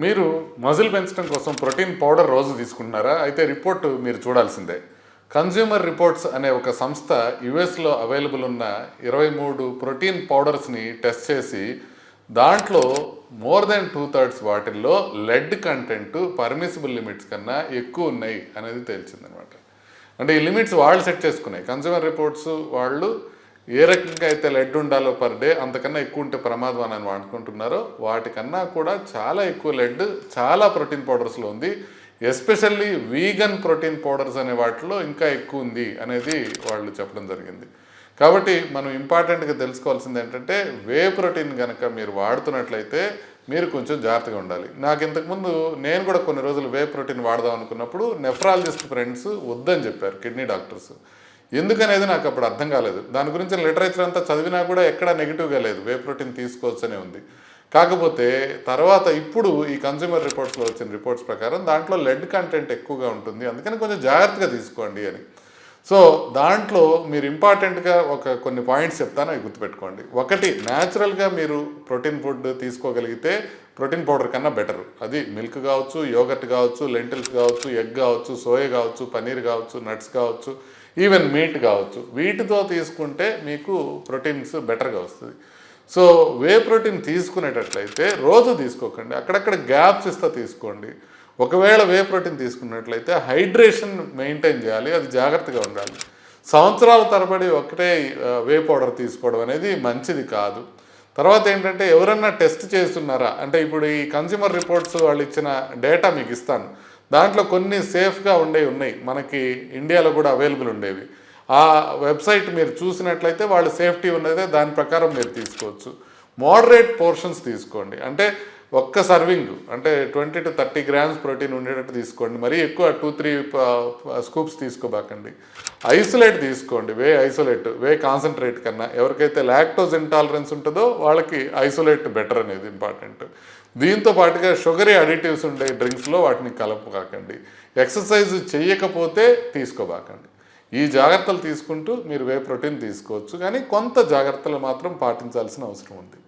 మీరు మజిల్ పెంచడం కోసం ప్రోటీన్ పౌడర్ రోజు తీసుకుంటున్నారా? అయితే రిపోర్ట్ మీరు చూడాల్సిందే. కన్జ్యూమర్ రిపోర్ట్స్ అనే ఒక సంస్థ యుఎస్లో అవైలబుల్ ఉన్న 23 ప్రోటీన్ పౌడర్స్ని టెస్ట్ చేసి దాంట్లో మోర్ దెన్ 2/3 వాటిల్లో లెడ్ కంటెంట్ పర్మిసిబుల్ లిమిట్స్ కన్నా ఎక్కువ ఉన్నాయి అనేది తేల్చిందనమాట. అంటే ఈ లిమిట్స్ వాళ్ళు సెట్ చేసుకున్నాయి. కన్జ్యూమర్ రిపోర్ట్స్ వాళ్ళు ఏ రకంగా అయితే లెడ్ ఉండాలో పర్ డే అంతకన్నా ఎక్కువ ఉంటే ప్రమాదం అని అనుకుంటున్నారో వాటికన్నా కూడా చాలా ఎక్కువ లెడ్ చాలా ప్రోటీన్ పౌడర్స్లో ఉంది. ఎస్పెషల్లీ వీగన్ ప్రోటీన్ పౌడర్స్ అనే వాటిలో ఇంకా ఎక్కువ ఉంది అనేది వాళ్ళు చెప్పడం జరిగింది. కాబట్టి మనం ఇంపార్టెంట్గా తెలుసుకోవాల్సింది ఏంటంటే వే ప్రోటీన్ కనుక మీరు వాడుతున్నట్లయితే మీరు కొంచెం జాగ్రత్తగా ఉండాలి. నాకు ఇంతకుముందు నేను కూడా కొన్ని రోజులు వే ప్రోటీన్ వాడదాం అనుకున్నప్పుడు నెఫ్రాలజిస్ట్ ఫ్రెండ్స్ వద్దని చెప్పారు, కిడ్నీ డాక్టర్స్. ఎందుకనేది నాకు అప్పుడు అర్థం కాలేదు. దాని గురించి లిటరేచర్ అంతా చదివినా కూడా ఎక్కడా నెగిటివ్గా లేదు, వే ప్రోటీన్ తీసుకోవచ్చనే ఉంది. కాకపోతే తర్వాత ఇప్పుడు ఈ కన్జ్యూమర్ రిపోర్ట్స్లో వచ్చిన రిపోర్ట్స్ ప్రకారం దాంట్లో లెడ్ కంటెంట్ ఎక్కువగా ఉంటుంది, అందుకని కొంచెం జాగ్రత్తగా తీసుకోండి అని. సో దాంట్లో మీరు ఇంపార్టెంట్గా కొన్ని పాయింట్స్ చెప్తాను, అవి గుర్తుపెట్టుకోండి. ఒకటి, న్యాచురల్గా మీరు ప్రోటీన్ ఫుడ్ తీసుకోగలిగితే ప్రోటీన్ పౌడర్ కన్నా బెటరు. అది మిల్క్ కావచ్చు, యోగర్ట్ కావచ్చు, లెంటిల్స్ కావచ్చు, ఎగ్ కావచ్చు, సోయా కావచ్చు, పన్నీర్ కావచ్చు, నట్స్ కావచ్చు, ఈవెన్ మీట్ కావచ్చు. వీటితో తీసుకుంటే మీకు ప్రోటీన్స్ బెటర్గా వస్తుంది. సో వే ప్రోటీన్ తీసుకునేటట్లయితే రోజు తీసుకోకండి, అక్కడక్కడ గ్యాప్స్ ఇస్తా తీసుకోండి. ఒకవేళ వే ప్రోటీన్ తీసుకున్నట్లయితే హైడ్రేషన్ మెయింటైన్ చేయాలి, అది జాగ్రత్తగా ఉండాలి. సంవత్సరాల తరబడి ఒకటే వే పౌడర్ తీసుకోవడం అనేది మంచిది కాదు. తర్వాత ఏంటంటే ఎవరన్నా టెస్ట్ చేస్తున్నారా అంటే, ఇప్పుడు ఈ కన్జ్యూమర్ రిపోర్ట్స్ వాళ్ళు ఇచ్చిన డేటా మీకు ఇస్తాను. దాంట్లో కొన్ని సేఫ్గా ఉన్నాయి, మనకి ఇండియాలో కూడా అవైలబుల్ ఉండేవి. ఆ వెబ్సైట్ మీరు చూసినట్లయితే వాళ్ళు సేఫ్టీ ఉన్నదే, దాని ప్రకారం మీరు తీసుకోవచ్చు. మోడరేట్ పోర్షన్స్ తీసుకోండి, అంటే ఒక్క సర్వింగ్ అంటే 20 to 30 grams ప్రోటీన్ ఉండేటట్టు తీసుకోండి. మరీ ఎక్కువ 2-3 స్కూప్స్ తీసుకోబాకండి. ఐసోలేట్ తీసుకోండి, వే ఐసోలేట్, వే కాన్సన్ట్రేట్ కన్నా. ఎవరికైతే లాక్టోజ్ ఇంటాలరెన్స్ ఉంటుందో వాళ్ళకి ఐసోలేట్ బెటర్ అనేది ఇంపార్టెంట్. దీంతో పాటుగా షుగరీ అడిటివ్స్ ఉండే డ్రింక్స్లో వాటిని కలపకాకండి. ఎక్సర్సైజ్ చేయకపోతే తీసుకోబాకండి. ఈ జాగ్రత్తలు తీసుకుంటూ మీరు వే ప్రోటీన్ తీసుకోవచ్చు, కానీ కొంత జాగ్రత్తలు మాత్రం పాటించాల్సిన అవసరం ఉంది.